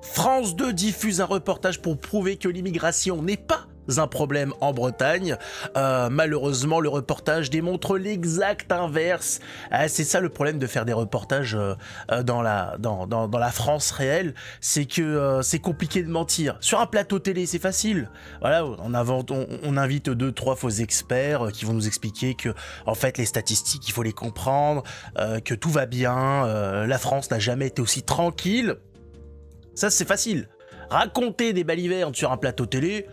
France 2 diffuse un reportage pour prouver que l'immigration n'est pas un problème en Bretagne. Malheureusement, le reportage démontre l'exact inverse. C'est ça le problème de faire des reportages dans la France réelle, c'est que c'est compliqué de mentir. Sur un plateau télé, c'est facile. Voilà, on invite 2-3 faux experts qui vont nous expliquer que, en fait, les statistiques, il faut les comprendre, que tout va bien, la France n'a jamais été aussi tranquille. Ça, c'est facile. Raconter des balivernes sur un plateau télé,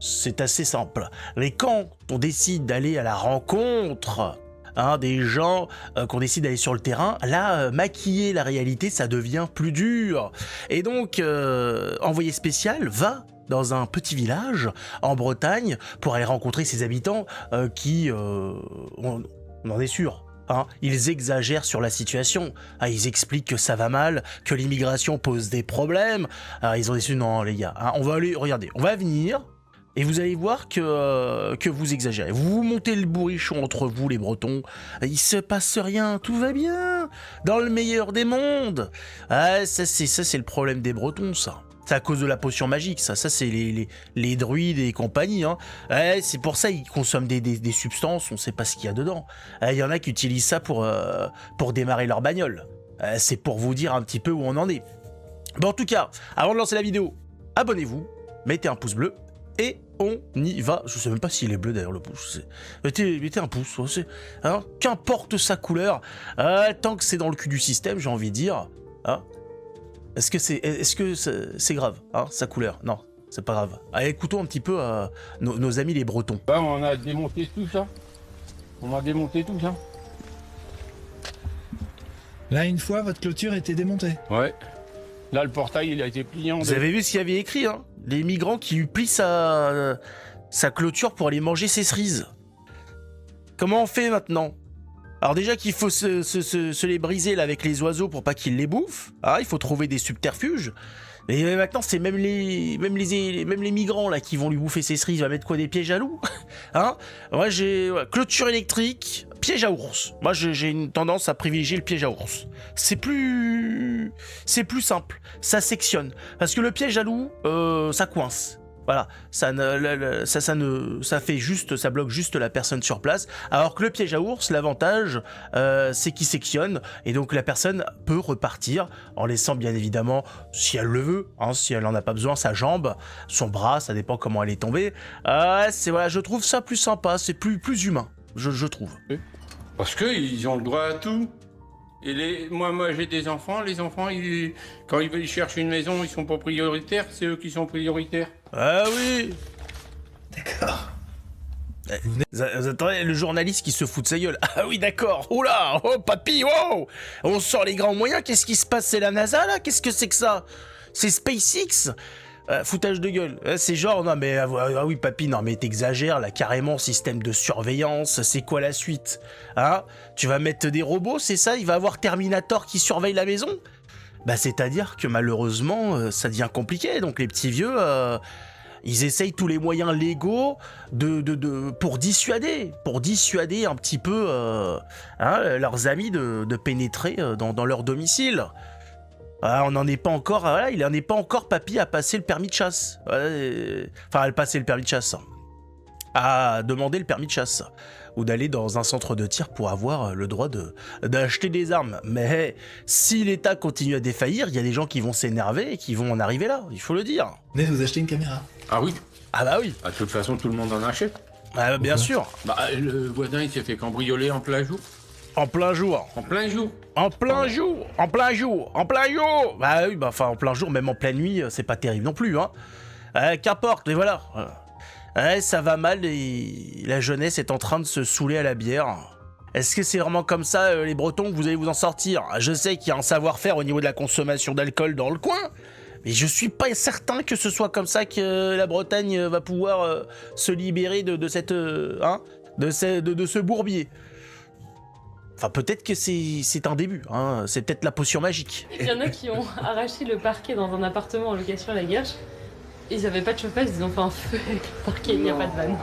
c'est assez simple. Mais quand on décide d'aller à la rencontre des gens, qu'on décide d'aller sur le terrain, là, maquiller la réalité, ça devient plus dur. Et donc, Envoyé spécial va dans un petit village en Bretagne pour aller rencontrer ses habitants qui, on en est sûr, ils exagèrent sur la situation. Ils expliquent que ça va mal, que l'immigration pose des problèmes. Ils ont décidé, non les gars, on va aller, regardez, on va venir et vous allez voir que vous exagérez. Vous montez le bourrichon entre vous les Bretons, il se passe rien, tout va bien, dans le meilleur des mondes. Ça c'est le problème des Bretons, ça. C'est à cause de la potion magique, ça c'est les druides et compagnie. C'est pour ça qu'ils consomment des substances, on sait pas ce qu'il y a dedans. Il y en a qui utilisent ça pour démarrer leur bagnole. C'est pour vous dire un petit peu où on en est. Bon, en tout cas, avant de lancer la vidéo, abonnez-vous, mettez un pouce bleu, et on y va. Je sais même pas s'il est bleu d'ailleurs le pouce. Mettez un pouce, qu'importe sa couleur, tant que c'est dans le cul du système, j'ai envie de dire. Est-ce que c'est grave, sa couleur? Non, c'est pas grave. Allez, écoutons un petit peu nos amis les Bretons. On a démonté tout ça. On a démonté tout ça. Là, une fois, votre clôture était démontée. Ouais. Là, le portail, il a été plié en deux. Vous avez vu ce qu'il y avait écrit, les migrants qui lui plient sa clôture pour aller manger ses cerises. Comment on fait maintenant? Alors déjà qu'il faut se les briser là avec les oiseaux pour pas qu'ils les bouffent. Il faut trouver des subterfuges. Et maintenant c'est même les migrants là qui vont lui bouffer ses cerises. Il va mettre quoi, des pièges à loups? Moi j'ai clôture électrique, piège à ours. Moi j'ai une tendance à privilégier le piège à ours. C'est plus simple. Ça sectionne. Parce que le piège à loup, ça coince. Voilà, ça bloque juste la personne sur place. Alors que le piège à ours, l'avantage, c'est qu'il sectionne et donc la personne peut repartir en laissant bien évidemment, si elle le veut, si elle en a pas besoin, sa jambe, son bras, ça dépend comment elle est tombée. Je trouve ça plus sympa, c'est plus humain, je trouve. Parce qu'ils ont le droit à tout. Et moi j'ai des enfants, les enfants, quand ils veulent chercher une maison, ils sont pas prioritaires, c'est eux qui sont prioritaires. Ah oui. D'accord. Vous attendez, le journaliste qui se fout de sa gueule. Ah oui, d'accord. Oh là, oh papy, wow. On sort les grands moyens, qu'est-ce qui se passe? C'est la NASA là? Qu'est-ce que c'est que ça? C'est SpaceX? Foutage de gueule. C'est genre, non mais, ah oui papy, non mais t'exagères là, carrément, système de surveillance, c'est quoi la suite? Tu vas mettre des robots, c'est ça? Il va avoir Terminator qui surveille la maison? C'est-à-dire que malheureusement, ça devient compliqué, donc les petits vieux, ils essayent tous les moyens légaux pour dissuader un petit peu leurs amis de pénétrer dans leur domicile. On n'en est pas encore, il n'en est pas encore papy à passer le permis de chasse. À passer le permis de chasse. À demander le permis de chasse. Ou d'aller dans un centre de tir pour avoir le droit d'acheter des armes. Mais si l'État continue à défaillir, il y a des gens qui vont s'énerver et qui vont en arriver là, il faut le dire. Venez vous acheter une caméra. Ah oui. Ah bah oui. De toute façon, tout le monde en achète. Bien sûr. Le voisin, il s'est fait cambrioler en plein jour. En plein jour. En plein jour. En plein jour. En plein jour. En plein jour. En plein jour, même en pleine nuit, c'est pas terrible non plus. Qu'importe, et voilà. Ça va mal et la jeunesse est en train de se saouler à la bière. Est-ce que c'est vraiment comme ça, les Bretons, que vous allez vous en sortir? Je sais qu'il y a un savoir-faire au niveau de la consommation d'alcool dans le coin, mais je suis pas certain que ce soit comme ça que la Bretagne va pouvoir se libérer de ce bourbier. Enfin, peut-être que c'est un début, c'est peut-être la potion magique. Il y en a qui ont arraché le parquet dans un appartement en location à la Guerche. Ils avaient pas de chauffage, ils ont fait un feu avec le parquet, il n'y a pas de vanne.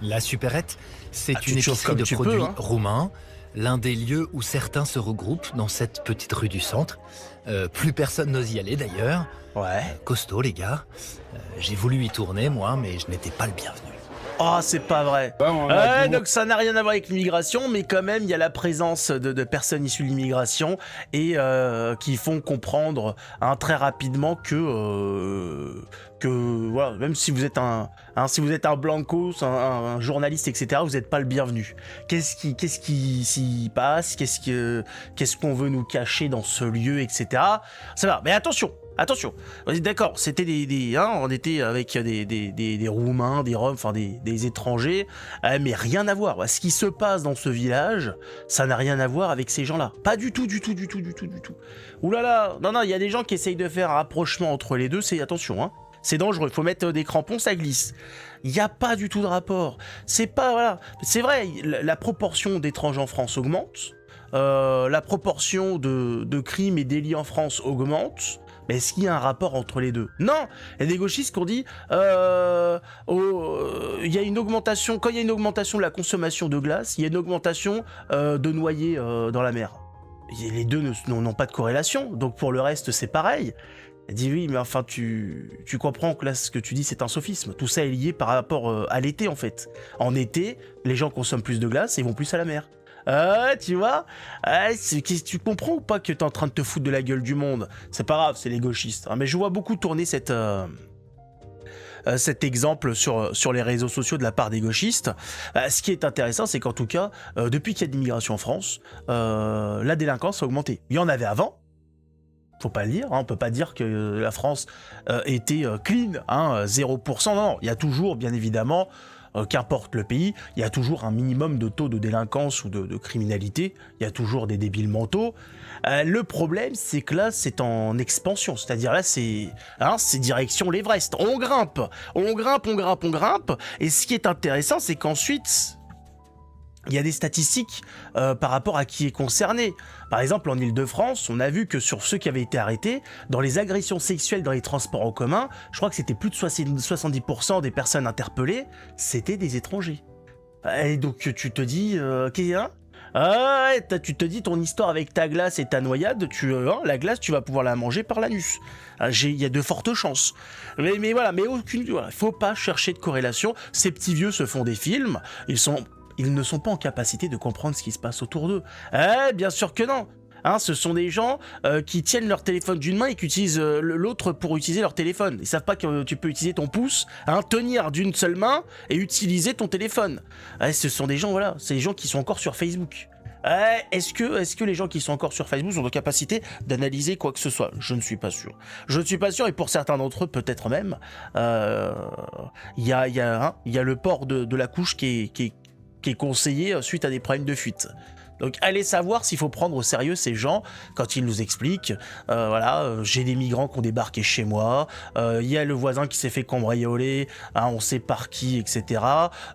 La supérette, c'est tu une te chauffes épicerie comme de tu produits peux, roumains, l'un des lieux où certains se regroupent dans cette petite rue du centre. Plus personne n'ose y aller d'ailleurs. Ouais. Costaud les gars. J'ai voulu y tourner moi, mais je n'étais pas le bienvenu. Oh, c'est pas vrai. Bah, on a du Donc ça n'a rien à voir avec l'immigration, mais quand même, il y a la présence de personnes issues de l'immigration et qui font comprendre très rapidement que voilà, même si vous êtes si vous êtes un blanco, un journaliste, etc., vous n'êtes pas le bienvenu. Qu'est-ce qui s'y passe? Qu'est-ce qu'on veut nous cacher dans ce lieu, etc. Ça va, mais attention. D'accord, c'était on était avec des Roumains, des Roms, enfin des étrangers, mais rien à voir. Ce qui se passe dans ce village, ça n'a rien à voir avec ces gens-là. Pas du tout. Ouh là là, non, il y a des gens qui essayent de faire un rapprochement entre les deux, attention, hein. C'est dangereux, faut mettre des crampons, ça glisse. Il n'y a pas du tout de rapport. C'est vrai, la proportion d'étrangers en France augmente, la proportion de crimes et délits en France augmente. Mais est-ce qu'il y a un rapport entre les deux? Non. Il y a des gauchistes qui ont dit il y a une augmentation, quand il y a une augmentation de la consommation de glace, il y a une augmentation de noyés dans la mer. Les deux n'ont pas de corrélation, donc pour le reste c'est pareil. Elle dit oui, mais enfin tu comprends que là ce que tu dis c'est un sophisme. Tout ça est lié par rapport à l'été en fait. En été, les gens consomment plus de glace et vont plus à la mer. Tu vois, tu comprends ou pas que t'es en train de te foutre de la gueule du monde? C'est pas grave, c'est les gauchistes. Mais je vois beaucoup tourner cet exemple sur les réseaux sociaux de la part des gauchistes. Ce qui est intéressant, c'est qu'en tout cas, depuis qu'il y a de l'immigration en France, la délinquance a augmenté. Il y en avait avant. Faut pas le dire, on peut pas dire que la France était clean, 0%. Non, il y a toujours, bien évidemment, qu'importe le pays, il y a toujours un minimum de taux de délinquance ou de criminalité, il y a toujours des débiles mentaux. Le problème, c'est que là, c'est en expansion, c'est-à-dire là, c'est direction l'Everest. On grimpe, et ce qui est intéressant, c'est qu'ensuite, il y a des statistiques par rapport à qui est concerné. Par exemple, en Ile-de-France, on a vu que sur ceux qui avaient été arrêtés, dans les agressions sexuelles dans les transports en commun, je crois que c'était plus de 70% des personnes interpellées, c'était des étrangers. Et donc tu te dis, tu te dis ton histoire avec ta glace et ta noyade, la glace tu vas pouvoir la manger par l'anus. Il y a de fortes chances. Mais voilà, faut pas chercher de corrélation. Ces petits vieux se font des films, ils ne sont pas en capacité de comprendre ce qui se passe autour d'eux. Bien sûr que non. Ce sont des gens qui tiennent leur téléphone d'une main et qui utilisent l'autre pour utiliser leur téléphone. Ils savent pas que tu peux utiliser ton pouce, tenir d'une seule main et utiliser ton téléphone. Ce sont des gens, c'est des gens qui sont encore sur Facebook. Est-ce que les gens qui sont encore sur Facebook sont en capacité d'analyser quoi que ce soit? Je ne suis pas sûr. Et pour certains d'entre eux, peut-être même, il y a le port de la couche qui est conseillé suite à des problèmes de fuite. Donc allez savoir s'il faut prendre au sérieux ces gens quand ils nous expliquent j'ai des migrants qui ont débarqué chez moi, il y a le voisin qui s'est fait cambrioler, on sait par qui, etc.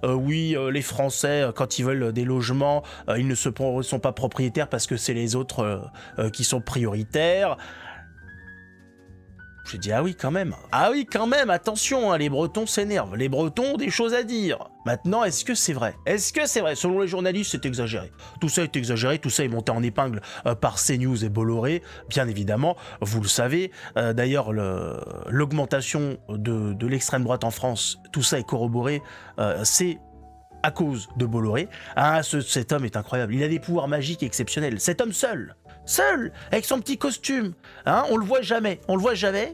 Les Français quand ils veulent des logements, ils ne sont pas propriétaires parce que c'est les autres qui sont prioritaires. J'ai dit ah oui quand même, attention, les Bretons s'énervent, les Bretons ont des choses à dire. Maintenant, est-ce que c'est vrai? Selon les journalistes, c'est exagéré. Tout ça est exagéré, tout ça est monté en épingle par CNews et Bolloré, bien évidemment, vous le savez. D'ailleurs, l'augmentation de l'extrême droite en France, tout ça est corroboré, c'est à cause de Bolloré. Cet homme est incroyable, il a des pouvoirs magiques exceptionnels. Cet homme seul, avec son petit costume, on le voit jamais,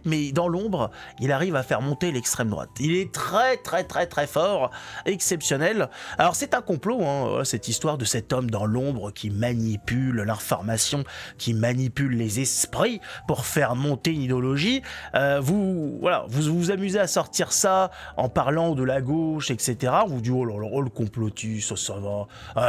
mais dans l'ombre, il arrive à faire monter l'extrême droite. Il est très très très très fort, exceptionnel. Alors c'est un complot, cette histoire de cet homme dans l'ombre qui manipule l'information, qui manipule les esprits pour faire monter une idéologie. Vous vous amusez à sortir ça en parlant de la gauche, etc. Vous dites oh là là, le complotiste, ça va.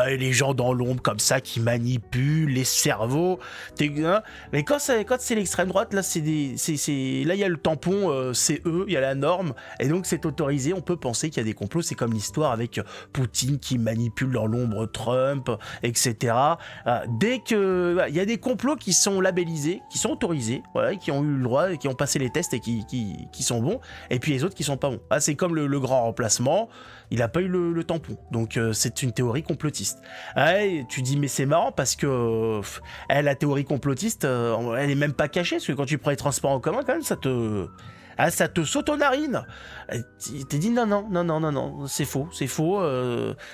Et les gens dans l'ombre comme ça qui manipulent les cerveaux. Hein. Mais quand c'est l'extrême droite, là, là, il y a le tampon, c'est eux, il y a la norme, et donc c'est autorisé. On peut penser qu'il y a des complots. C'est comme l'histoire avec Poutine qui manipule dans l'ombre Trump, etc. Dès que il y a des complots qui sont labellisés, qui sont autorisés, voilà, qui ont eu le droit, qui ont passé les tests et qui sont bons, et puis les autres qui sont pas bons. C'est comme le grand remplacement. Il a pas eu le tampon, donc c'est une théorie complotiste. Tu dis mais c'est marrant parce que la théorie complotiste, elle est même pas cachée, parce que quand tu prends les transports en commun, quand même, ça te saute aux narines. T'es dit non, c'est faux,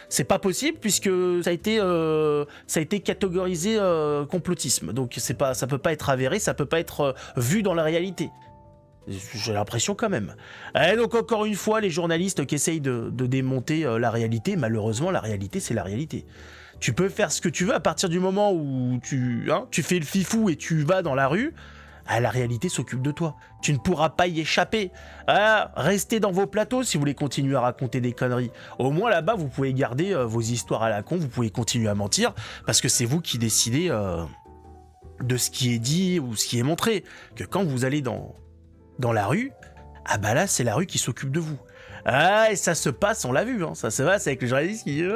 c'est pas possible puisque ça a été catégorisé complotisme, donc ça peut pas être avéré, ça peut pas être vu dans la réalité. J'ai l'impression quand même. Et donc encore une fois, les journalistes qui essayent de démonter la réalité, malheureusement la réalité c'est la réalité. Tu peux faire ce que tu veux à partir du moment où tu fais le fifou et tu vas dans la rue, la réalité s'occupe de toi. Tu ne pourras pas y échapper. Restez dans vos plateaux si vous voulez continuer à raconter des conneries. Au moins là-bas vous pouvez garder vos histoires à la con, vous pouvez continuer à mentir, parce que c'est vous qui décidez de ce qui est dit ou ce qui est montré. Que quand vous allez dans la rue, là c'est la rue qui s'occupe de vous. Et ça se passe, on l'a vu, ça se passe avec les journalistes qui disent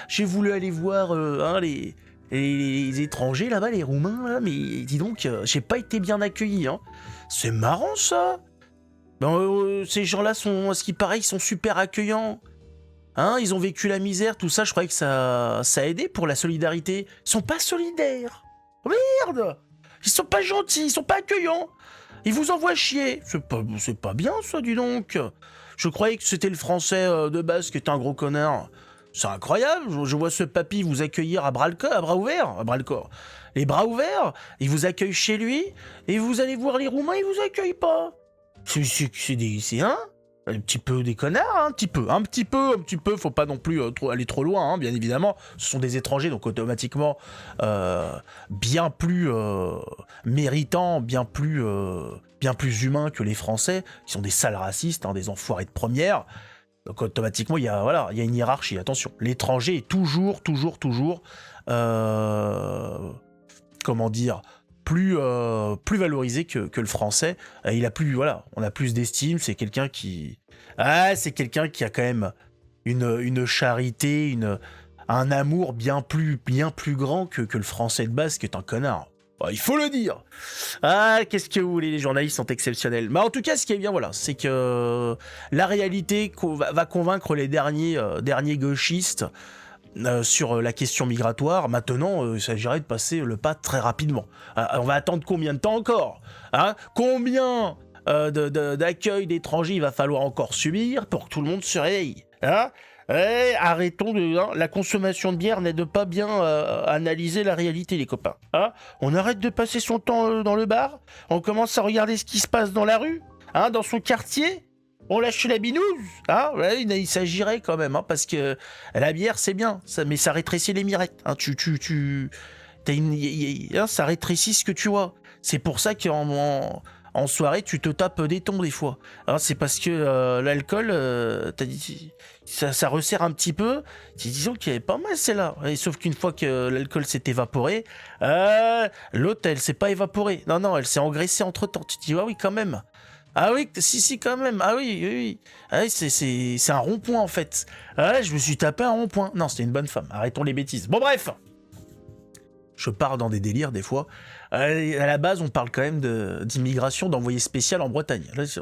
j'ai voulu aller voir les étrangers là-bas, les Roumains, là, mais dis donc, j'ai pas été bien accueilli. C'est marrant ça. Ces gens-là sont, à ce qui paraît, ils sont super accueillants. Ils ont vécu la misère, tout ça, je croyais que ça aidait pour la solidarité. Ils sont pas solidaires. Merde. Ils sont pas gentils, ils sont pas accueillants. Ils vous envoient chier. C'est pas bien ça, dis donc. Je croyais que c'était le français de base qui était un gros connard. C'est incroyable. Je vois ce papy vous accueillir à bras ouverts. Les bras ouverts, il vous accueille chez lui, et vous allez voir les Roumains, ils vous accueillent pas. C'est un petit peu des connards, un petit peu, faut pas non plus aller trop loin, bien évidemment. Ce sont des étrangers, donc automatiquement bien plus méritants, bien plus humains que les Français, qui sont des sales racistes, des enfoirés de première. Donc automatiquement, il y a une hiérarchie. Attention, l'étranger est toujours plus valorisé que le français. On a plus d'estime. C'est quelqu'un qui a quand même une charité, un amour bien plus grand que le français de base, qui est un connard. Il faut le dire. Qu'est-ce que vous voulez, les journalistes sont exceptionnels. Mais en tout cas, ce qui est bien, c'est que la réalité va convaincre les derniers gauchistes sur la question migratoire. Maintenant, il s'agirait de passer le pas très rapidement. On va attendre combien de temps encore, Combien d'accueil d'étrangers il va falloir encore subir pour que tout le monde se réveille, arrêtons la consommation de bière n'aide pas bien à analyser la réalité, les copains. On arrête de passer son temps dans le bar, on commence à regarder ce qui se passe dans la rue, dans son quartier. On lâche la binouse, il s'agirait quand même, parce que la bière c'est bien, mais ça rétrécit les mirettes, ça rétrécit ce que tu vois. C'est pour ça qu'en soirée tu te tapes des tons des fois. C'est parce que l'alcool, ça resserre un petit peu. Disons qu'il y avait pas mal celle-là. Sauf qu'une fois que l'alcool s'est évaporé, l'autre elle s'est pas évaporée. Non, elle s'est engraissée entre temps. Tu te dis oui quand même. Si quand même. Oui. C'est un rond-point en fait. Je me suis tapé un rond-point. Non, c'était une bonne femme. Arrêtons les bêtises. Bon bref. Je pars dans des délires des fois. À la base, on parle quand même d'immigration, d'envoyé spécial en Bretagne. Là, je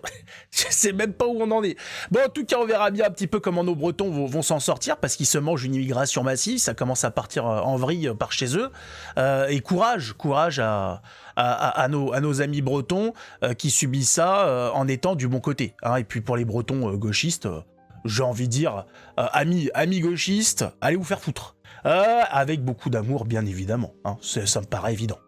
sais même pas où on en est. Bon, en tout cas, on verra bien un petit peu comment nos Bretons vont s'en sortir, parce qu'ils se mangent une immigration massive. Ça commence à partir en vrille par chez eux. Et courage à nos amis bretons qui subissent ça en étant du bon côté. Et puis pour les Bretons gauchistes, j'ai envie de dire, amis gauchistes, allez vous faire foutre. Avec beaucoup d'amour, bien évidemment. Ça me paraît évident.